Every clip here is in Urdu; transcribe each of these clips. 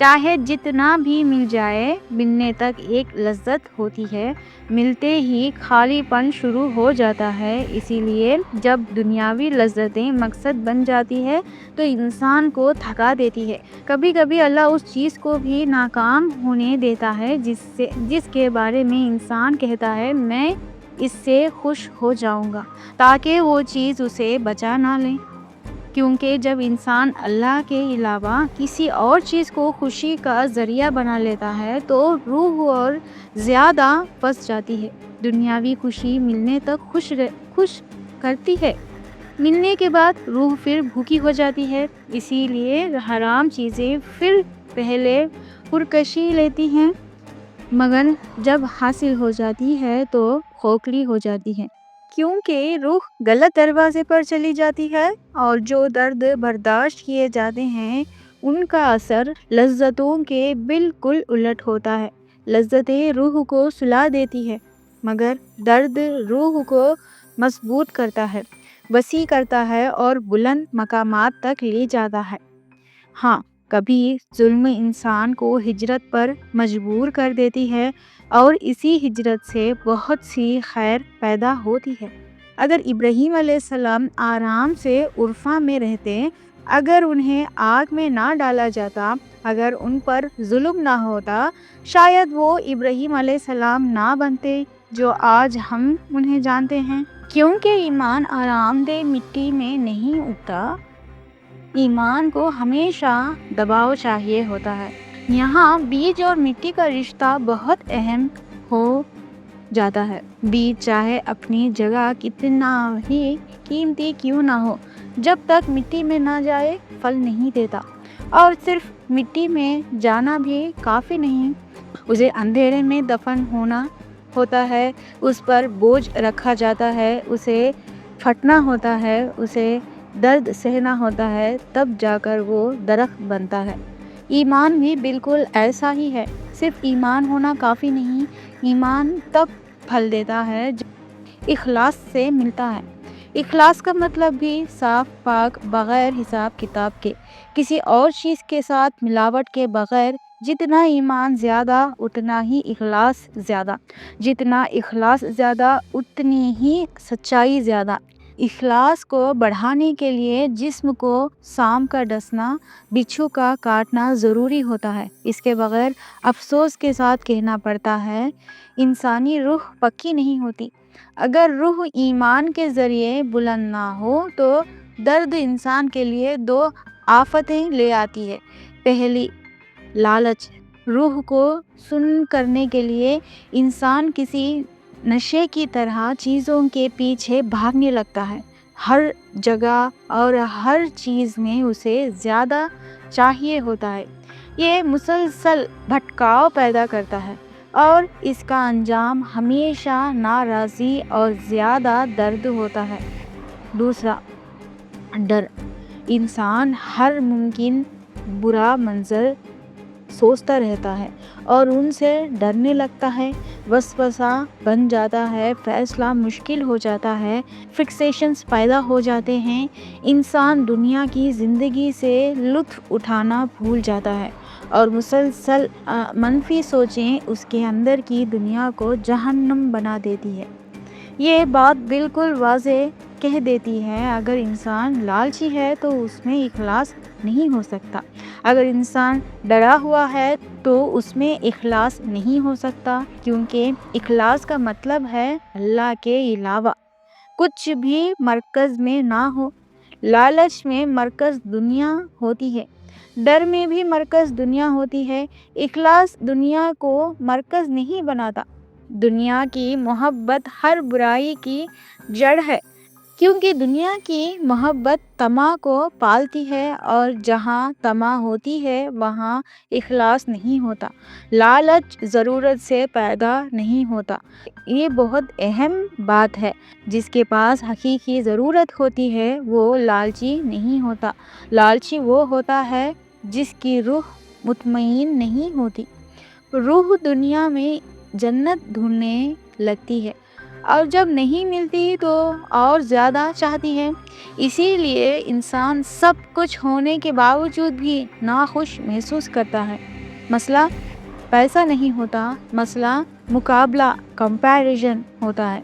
چاہے جتنا بھی مل جائے، ملنے تک ایک لذت ہوتی ہے، ملتے ہی خالی پن شروع ہو جاتا ہے۔ اسی لیے جب دنیاوی لذتیں مقصد بن جاتی ہے تو انسان کو تھکا دیتی ہے۔ کبھی کبھی اللہ اس چیز کو بھی ناکام ہونے دیتا ہے جس کے بارے میں انسان کہتا ہے میں اس سے خوش ہو جاؤں گا، تاکہ وہ چیز اسے بچا نہ لے۔ کیونکہ جب انسان اللہ کے علاوہ کسی اور چیز کو خوشی کا ذریعہ بنا لیتا ہے تو روح اور زیادہ پھنس جاتی ہے۔ دنیاوی خوشی ملنے تک خوش کرتی ہے، ملنے کے بعد روح پھر بھوکی ہو جاتی ہے۔ اسی لیے حرام چیزیں پھر پہلے پرکشی لیتی ہیں، مگر جب حاصل ہو جاتی ہے تو کھوکھلی ہو جاتی ہے، کیونکہ روح غلط دروازے پر چلی جاتی ہے، اور جو درد برداشت کیے جاتے ہیں ان کا اثر لذتوں کے بالکل الٹ ہوتا ہے۔ لذتیں روح کو سلا دیتی ہے، مگر درد روح کو مضبوط کرتا ہے، وسیع کرتا ہے اور بلند مقامات تک لے جاتا ہے۔ ہاں، کبھی ظلم انسان کو ہجرت پر مجبور کر دیتی ہے، اور اسی ہجرت سے بہت سی خیر پیدا ہوتی ہے۔ اگر ابراہیم علیہ السلام آرام سے عرفہ میں رہتے، اگر انہیں آگ میں نہ ڈالا جاتا، اگر ان پر ظلم نہ ہوتا، شاید وہ ابراہیم علیہ السلام نہ بنتے جو آج ہم انہیں جانتے ہیں۔ کیونکہ ایمان آرام دہ مٹی میں نہیں اگتا، ایمان کو ہمیشہ دباؤ چاہیے ہوتا ہے۔ یہاں بیج اور مٹی کا رشتہ بہت اہم ہو جاتا ہے۔ بیج چاہے اپنی جگہ کتنا ہی قیمتی کیوں نہ ہو، جب تک مٹی میں نہ جائے پھل نہیں دیتا، اور صرف مٹی میں جانا بھی کافی نہیں، اسے اندھیرے میں دفن ہونا ہوتا ہے، اس پر بوجھ رکھا جاتا ہے، اسے پھٹنا ہوتا ہے، اسے درد سہنا ہوتا ہے، تب جا کر وہ درخت بنتا ہے۔ ایمان بھی بالکل ایسا ہی ہے، صرف ایمان ہونا کافی نہیں، ایمان تب پھل دیتا ہے جب اخلاص سے ملتا ہے۔ اخلاص کا مطلب بھی صاف پاک، بغیر حساب کتاب کے، کسی اور چیز کے ساتھ ملاوٹ کے بغیر۔ جتنا ایمان زیادہ اتنا ہی اخلاص زیادہ، جتنا اخلاص زیادہ اتنی ہی سچائی زیادہ۔ اخلاص کو بڑھانے کے لیے جسم کو سام کا ڈسنا، بچھو کا کاٹنا ضروری ہوتا ہے۔ اس کے بغیر افسوس کے ساتھ کہنا پڑتا ہے، انسانی روح پکی نہیں ہوتی۔ اگر روح ایمان کے ذریعے بلند نہ ہو تو درد انسان کے لیے دو آفتیں لے آتی ہے۔ پہلی، لالچ۔ روح کو سن کرنے کے لیے انسان کسی نشے کی طرح چیزوں کے پیچھے بھاگنے لگتا ہے، ہر جگہ اور ہر چیز میں اسے زیادہ چاہیے ہوتا ہے۔ یہ مسلسل بھٹکاؤ پیدا کرتا ہے، اور اس کا انجام ہمیشہ ناراضی اور زیادہ درد ہوتا ہے۔ دوسرا، ڈر۔ انسان ہر ممکن برا منظر سوچتا رہتا ہے اور ان سے ڈرنے لگتا ہے، وسوسہ بن جاتا ہے، فیصلہ مشکل ہو جاتا ہے، فکسیشنز پیدا ہو جاتے ہیں۔ انسان دنیا کی زندگی سے لطف اٹھانا بھول جاتا ہے، اور مسلسل منفی سوچیں اس کے اندر کی دنیا کو جہنم بنا دیتی ہے۔ یہ بات بالکل واضح کہہ دیتی ہے، اگر انسان لالچی ہے تو اس میں اخلاص نہیں ہو سکتا، اگر انسان ڈرا ہوا ہے تو اس میں اخلاص نہیں ہو سکتا، کیونکہ اخلاص کا مطلب ہے اللہ کے علاوہ کچھ بھی مرکز میں نہ ہو۔ لالچ میں مرکز دنیا ہوتی ہے، ڈر میں بھی مرکز دنیا ہوتی ہے۔ اخلاص دنیا کو مرکز نہیں بناتا۔ دنیا کی محبت ہر برائی کی جڑ ہے، کیونکہ دنیا کی محبت طمع کو پالتی ہے، اور جہاں طمع ہوتی ہے وہاں اخلاص نہیں ہوتا۔ لالچ ضرورت سے پیدا نہیں ہوتا۔ یہ بہت اہم بات ہے، جس کے پاس حقیقی ضرورت ہوتی ہے وہ لالچی نہیں ہوتا۔ لالچی وہ ہوتا ہے جس کی روح مطمئن نہیں ہوتی۔ روح دنیا میں جنت ڈھونڈنے لگتی ہے، اور جب نہیں ملتی تو اور زیادہ چاہتی ہے۔ اسی لیے انسان سب کچھ ہونے کے باوجود بھی ناخوش محسوس کرتا ہے۔ مسئلہ پیسہ نہیں ہوتا، مسئلہ مقابلہ کمپیریزن ہوتا ہے۔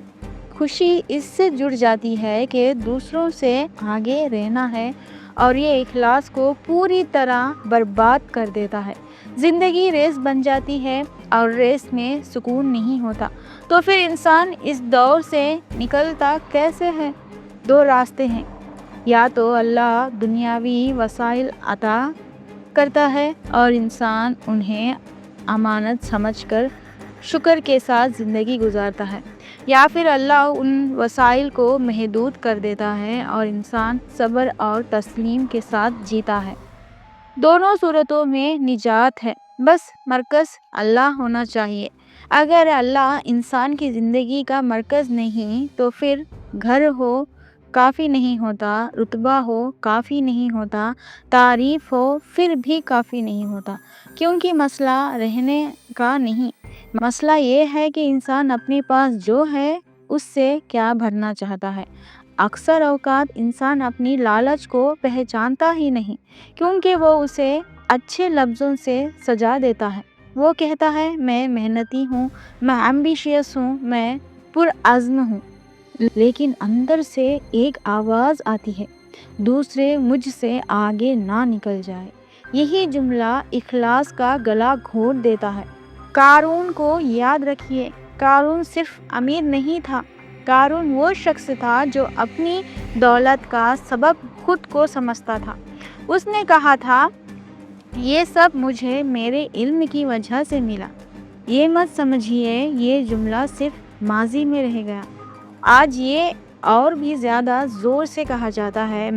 خوشی اس سے جڑ جاتی ہے کہ دوسروں سے آگے رہنا ہے، اور یہ اخلاص کو پوری طرح برباد کر دیتا ہے۔ زندگی ریس بن جاتی ہے اور ریس میں سکون نہیں ہوتا، تو پھر انسان اس دور سے نکلتا کیسے ہے؟ دو راستے ہیں، یا تو اللہ دنیاوی وسائل عطا کرتا ہے اور انسان انہیں امانت سمجھ کر شکر کے ساتھ زندگی گزارتا ہے، یا پھر اللہ ان وسائل کو محدود کر دیتا ہے اور انسان صبر اور تسلیم کے ساتھ جیتا ہے۔ دونوں صورتوں میں نجات ہے، بس مرکز اللہ ہونا چاہیے۔ اگر اللہ انسان کی زندگی کا مرکز نہیں تو پھر گھر ہو کافی نہیں ہوتا، رتبہ ہو کافی نہیں ہوتا، تعریف ہو پھر بھی کافی نہیں ہوتا، کیونکہ مسئلہ رہنے کا نہیں، مسئلہ یہ ہے کہ انسان اپنے پاس جو ہے اس سے کیا بھرنا چاہتا ہے۔ اکثر اوقات انسان اپنی لالچ کو پہچانتا ہی نہیں، کیونکہ وہ اسے اچھے لفظوں سے سجا دیتا ہے۔ وہ کہتا ہے میں محنتی ہوں، میں ایمبیشیس ہوں، میں پرعزم ہوں، لیکن اندر سے ایک آواز آتی ہے، دوسرے مجھ سے آگے نہ نکل جائے۔ یہی جملہ اخلاص کا گلا گھونٹ دیتا ہے۔ قارون کو یاد رکھیے، قارون صرف امیر نہیں تھا، قارون وہ شخص تھا جو اپنی دولت کا سبب خود کو سمجھتا تھا۔ اس نے کہا تھا یہ سب مجھے میرے علم کی وجہ سے ملا۔ یہ مت سمجھیے یہ جملہ صرف ماضی میں رہ گیا، آج یہ اور بھی زیادہ زور سے کہا جاتا ہے۔